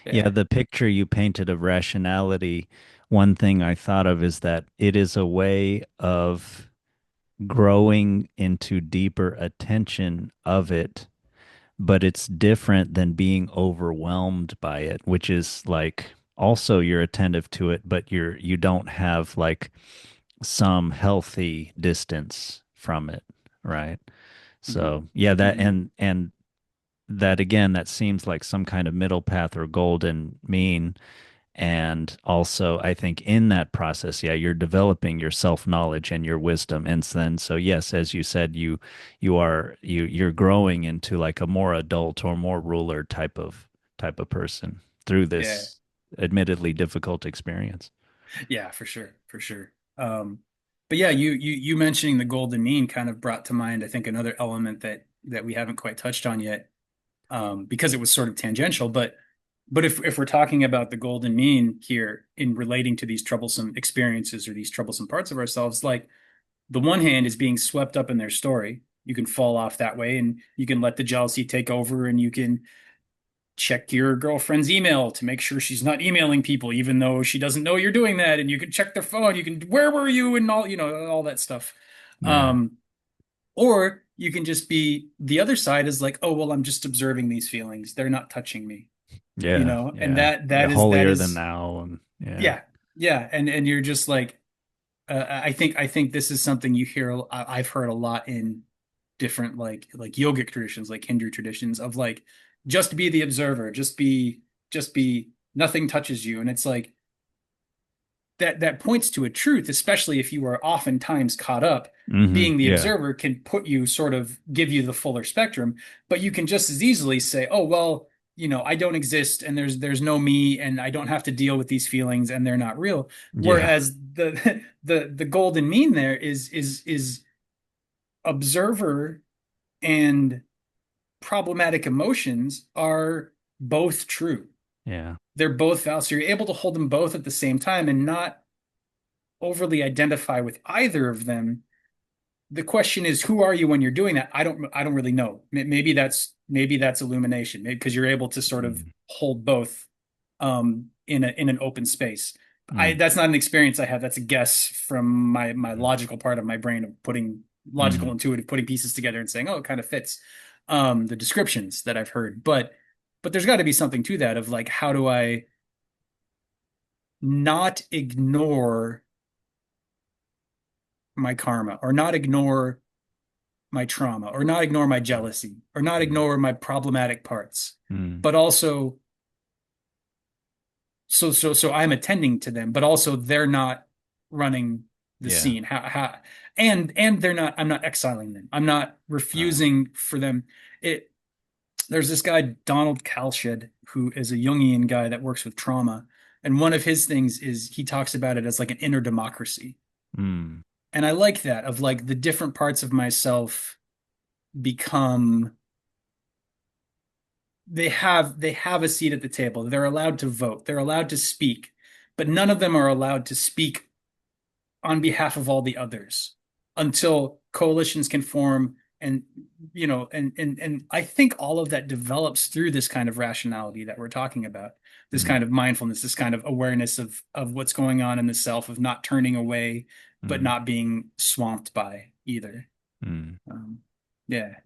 Yeah, Yeah. the picture you painted of rationality, one thing I thought of is that it is a way of growing into deeper attention of it, but it's different than being overwhelmed by it, which is like also you're attentive to it, but you don't have like some healthy distance from it, right? Hmm. So, yeah, that Hmm. and that again, that seems like some kind of middle path or golden mean. And also, I think in that process, yeah, you're developing your self-knowledge and your wisdom. And then, so yes, as you said, you're growing into like a more adult or more ruler type of person through Yeah. this admittedly difficult experience. Yeah, for sure. For sure. But yeah, you mentioning the golden mean kind of brought to mind, I think, another element that we haven't quite touched on yet, because it was sort of tangential. But if we're talking about the golden mean here in relating to these troublesome experiences or these troublesome parts of ourselves, like the one hand is being swept up in their story. You can fall off that way, and you can let the jealousy take over, and you can check your girlfriend's email to make sure she's not emailing people, even though she doesn't know you're doing that. And you can check their phone. You can, where were you? And all, all that stuff. Yeah. Um, or you can just be the other side is like, oh, well, I'm just observing these feelings. They're not touching me, Yeah. and Yeah. that Yeah. that Holier than is, thou. And yeah. yeah, yeah. And you're just like, I think this is something you hear, I've heard a lot in different like yogic traditions, like Hindu traditions of like, just be the observer, just be, nothing touches you. And it's like that points to a truth, especially if you are oftentimes caught up. Being the Yeah. observer can put you sort of give you the fuller spectrum, but you can just as easily say, oh, well, I don't exist and there's no me and I don't have to deal with these feelings and they're not real. Yeah. Whereas the golden mean there is observer and problematic emotions are both true. Yeah. They're both valid. So you're able to hold them both at the same time and not overly identify with either of them. The question is, who are you when you're doing that? I don't really know. Maybe that's illumination, because you're able to sort of Mm. hold both in an open space. I Mm. That's not an experience I have. That's a guess from my logical part of my brain of putting logical, Mm. intuitive, putting pieces together and saying, oh, it kind of fits the descriptions that I've heard. But there's got to be something to that of like, how do I not ignore my karma or not ignore my trauma or not ignore my jealousy or not Mm. ignore my problematic parts, Mm. but also so I'm attending to them, but also they're not running the Yeah. scene. And they're not, I'm not exiling them. I'm not Right. refusing for them. It There's this guy, Donald Kalshed, who is a Jungian guy that works with trauma. And one of his things is he talks about it as like an inner democracy. Mm. And I like that of like the different parts of myself become they have a seat at the table. They're allowed to vote. They're allowed to speak, but none of them are allowed to speak on behalf of all the others until coalitions can form. And and I think all of that develops through this kind of rationality that we're talking about, this Mm. kind of mindfulness, this kind of awareness of what's going on in the self, of not turning away, but Mm. not being swamped by either. Mm. Um, yeah.